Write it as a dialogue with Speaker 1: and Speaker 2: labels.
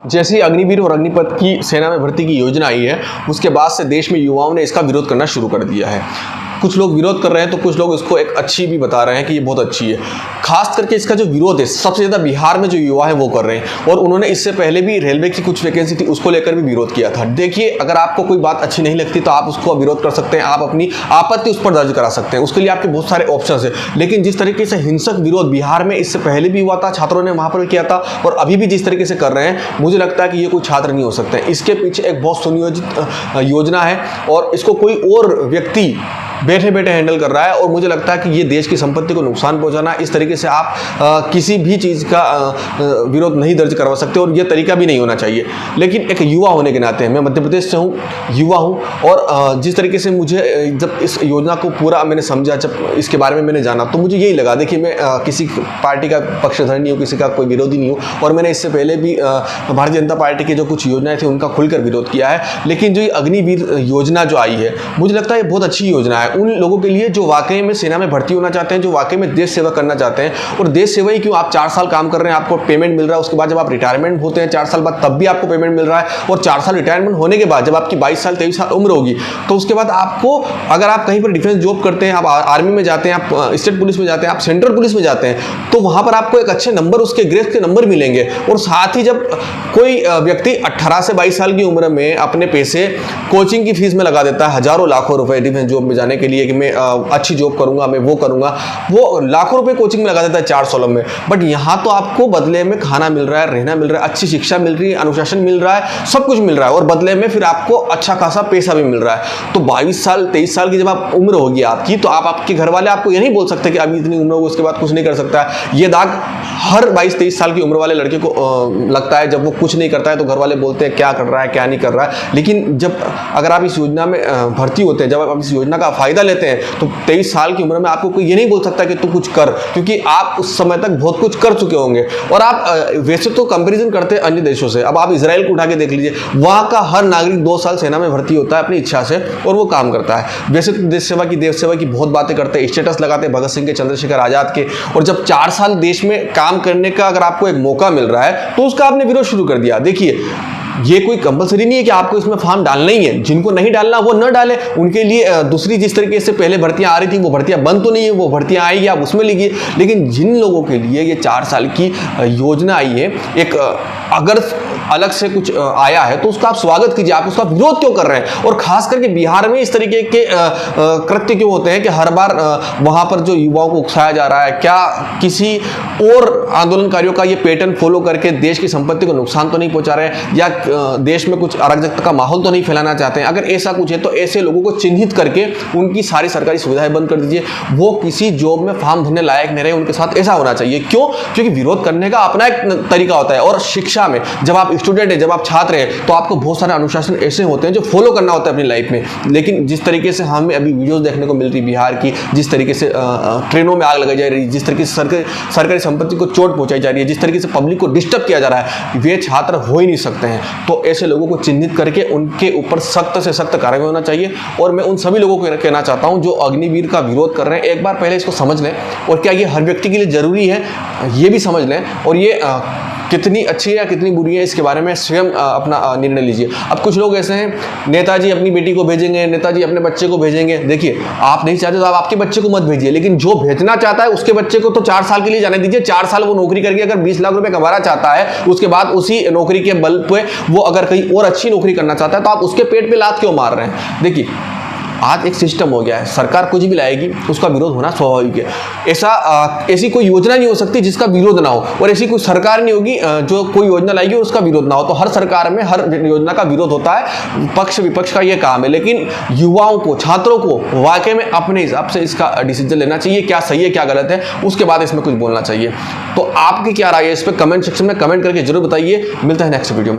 Speaker 1: जैसे ही अग्निवीर और अग्निपथ की सेना में भर्ती की योजना आई है, उसके बाद से देश में युवाओं ने इसका विरोध करना शुरू कर दिया है। कुछ लोग विरोध कर रहे हैं तो कुछ लोग इसको एक अच्छी भी बता रहे हैं कि ये बहुत अच्छी है। खास करके इसका जो विरोध है सबसे ज़्यादा बिहार में जो युवा है वो कर रहे हैं, और उन्होंने इससे पहले भी रेलवे की कुछ वैकेंसी थी उसको लेकर भी विरोध किया था। देखिए, अगर आपको कोई बात अच्छी नहीं लगती तो आप उसको विरोध कर सकते हैं, आप अपनी आपत्ति उस पर दर्ज करा सकते हैं, उसके लिए आपके बहुत सारे ऑप्शन है। लेकिन जिस तरीके से हिंसक विरोध बिहार में इससे पहले भी हुआ था, छात्रों ने वहाँ पर किया था, और अभी भी जिस तरीके से कर रहे हैं, मुझे लगता है कि ये कोई छात्र नहीं हो सकते। इसके पीछे एक बहुत सुनियोजित योजना है और इसको कोई और व्यक्ति बैठे बैठे हैंडल कर रहा है, और मुझे लगता है कि ये देश की संपत्ति को नुकसान पहुंचाना, इस तरीके से आप किसी भी चीज़ का विरोध नहीं दर्ज करवा सकते, और ये तरीका भी नहीं होना चाहिए। लेकिन एक युवा होने के नाते, मैं मध्य प्रदेश से हूँ, युवा हूँ, और जिस तरीके से मुझे जब इस योजना को पूरा मैंने समझा, जब इसके बारे में मैंने जाना, तो मुझे यही लगा। देखिए, मैं किसी पार्टी का पक्षधर नहीं हूँ, किसी का कोई विरोधी नहीं हूँ, और मैंने इससे पहले भी भारतीय जनता पार्टी की जो कुछ योजनाएं थी उनका खुलकर विरोध किया है। लेकिन जो ये अग्निवीर योजना जो आई है, मुझे लगता है ये बहुत अच्छी योजना है उन लोगों के लिए जो वाकई में सेना में भर्ती होना चाहते हैं, जो वाकई में देश सेवा करना चाहते हैं। और देश सेवा ही क्यों, आप 4 साल काम कर रहे हैं, आपको पेमेंट मिल रहा है, उसके बाद जब आप रिटायरमेंट होते हैं 4 साल बाद, तब भी आपको पेमेंट मिल रहा है, और 4 साल रिटायरमेंट होने के बाद जब आपकी 22 साल 23 साल उम्र होगी, तो उसके बाद आपको, अगर आप कहीं पर डिफेंस जॉब करते हैं, आप आर्मी में जाते हैं, आप स्टेट पुलिस में जाते हैं, आप सेंट्रल पुलिस में जाते हैं, तो वहाँ पर आपको एक अच्छे नंबर, उसके ग्रेड के नंबर मिलेंगे। और साथ ही जब कोई व्यक्ति 18 से 22 साल की उम्र में अपने पैसे कोचिंग की फीस में लगा देता है, हजारों लाखों रुपए डिफेंस जॉब में जाने के लिए, कि मैं अच्छी जॉब करूंगा, मैं वो करूंगा, वो लाखों रुपए कोचिंग में लगा देता है 4 सालों में। बट यहाँ तो आपको बदले में खाना मिल रहा है, रहना मिल रहा है, अच्छी शिक्षा मिल रही है, अनुशासन मिल रहा है, सब कुछ मिल रहा है, और बदले में फिर आपको अच्छा खासा पैसा भी मिल रहा है। तो 22 साल 23 साल की जब आप उम्र होगी आपकी, तो आप, आपके घर वाले आपको ये नहीं बोल सकते कि अभी इतनी उम्र होगी उसके बाद कुछ नहीं कर सकता है। ये दाग हर 22-23 साल की उम्र वाले लड़के को लगता है। जब वो कुछ नहीं करता है तो घर वाले बोलते हैं क्या कर रहा है, क्या नहीं कर रहा है। लेकिन जब अगर आप इस योजना में भर्ती होते हैं, जब आप इस योजना का फायदा लेते हैं, तो 23 साल की उम्र में आपको कोई ये नहीं बोल सकता कि तू कुछ कर, क्योंकि आप उस समय तक बहुत कुछ कर चुके होंगे। और आप वैसे तो कंपैरिजन करते हैं अन्य देशों से, अब आप इजराइल को उठा के देख लीजिए, वहाँ का हर नागरिक 2 साल सेना में भर्ती होता है अपनी इच्छा से, और वो काम करता है। वैसे तो देश सेवा की, देश सेवा की बहुत बातें करते हैं, स्टेटस लगाते हैं भगत सिंह के, चंद्रशेखर आजाद के, और जब 4 साल देश में काम करने का अगर आपको एक मौका मिल रहा है तो उसका आपने विरोध शुरू कर दिया। देखिए, ये कोई कंपलसरी नहीं है कि आपको इसमें फॉर्म डालना ही है, जिनको नहीं डालना वो न डाले, उनके लिए दूसरी जिस तरीके से पहले भर्तियां आ रही थी वो भर्तियां बंद तो नहीं है, वो भर्तियां आएगी, आप उसमें लीजिए। लेकिन जिन लोगों के लिए ये 4 साल की योजना आई है, एक अगर अलग से कुछ आया है तो उसका आप स्वागत कीजिए, आप उसका विरोध क्यों कर रहे हैं। और खास करके बिहार में इस तरीके के कृत्य क्यों होते हैं कि हर बार वहां पर जो युवाओं को उकसाया जा रहा है, क्या किसी और आंदोलनकारियों का ये पैटर्न फॉलो करके देश की संपत्ति को नुकसान तो नहीं पहुंचा रहे हैं, या देश में कुछ अराजकता का माहौल तो नहीं फैलाना चाहते हैं। अगर ऐसा कुछ है तो ऐसे लोगों को चिन्हित करके उनकी सारी सरकारी सुविधाएं बंद कर दीजिए, वो किसी जॉब में फॉर्म भरने लायक नहीं रहे, उनके साथ ऐसा होना चाहिए। क्यों? क्योंकि विरोध करने का अपना एक तरीका होता है, और शिक्षा में जब आप स्टूडेंट है, जब आप छात्र हैं, तो आपको बहुत सारे अनुशासन ऐसे होते हैं जो फॉलो करना होता है अपनी लाइफ में। लेकिन जिस तरीके से हमें अभी वीडियोस देखने को मिल रही बिहार की, जिस तरीके से ट्रेनों में आग लगाई जा रही है, जिस तरीके से सरकारी संपत्ति को चोट पहुंचाई जा रही है, जिस तरीके से पब्लिक को डिस्टर्ब किया जा रहा है, वे छात्र हो ही नहीं सकते हैं। तो ऐसे लोगों को चिन्हित करके उनके ऊपर सख्त से सख्त कार्रवाई होना चाहिए। और मैं उन सभी लोगों को कहना चाहता हूं जो अग्निवीर का विरोध कर रहे हैं, एक बार पहले इसको समझ लें, और क्या ये हर व्यक्ति के लिए जरूरी है ये भी समझ लें, और ये कितनी अच्छी है या कितनी बुरी है इसके बारे में स्वयं अपना निर्णय लीजिए। अब कुछ लोग ऐसे हैं, नेताजी अपनी बेटी को भेजेंगे, नेताजी अपने बच्चे को भेजेंगे। देखिए, आप नहीं चाहते तो आप आपके बच्चे को मत भेजिए, लेकिन जो भेजना चाहता है उसके बच्चे को तो 4 साल के लिए जाने दीजिए। 4 साल वो नौकरी करके अगर 20 लाख रुपए कमाना चाहता है, उसके बाद उसी नौकरी के बल पे वो अगर कहीं और अच्छी नौकरी करना चाहता है, तो आप उसके पेट पे लात क्यों मार रहे हैं। देखिए, आज एक सिस्टम हो गया है, सरकार कुछ भी लाएगी उसका विरोध होना स्वाभाविक है। ऐसी कोई योजना नहीं हो सकती जिसका विरोध ना हो, और ऐसी कोई सरकार नहीं होगी जो कोई योजना लाएगी और उसका विरोध ना हो। तो हर सरकार में हर योजना का विरोध होता है, पक्ष विपक्ष का ये काम है। लेकिन युवाओं को, छात्रों को वाकई में अपने हिसाब से इसका डिसीजन लेना चाहिए, क्या सही है क्या गलत है, उसके बाद इसमें कुछ बोलना चाहिए। तो आपकी क्या राय है इस पर कमेंट सेक्शन में कमेंट करके जरूर बताइए। मिलता है नेक्स्ट वीडियो में।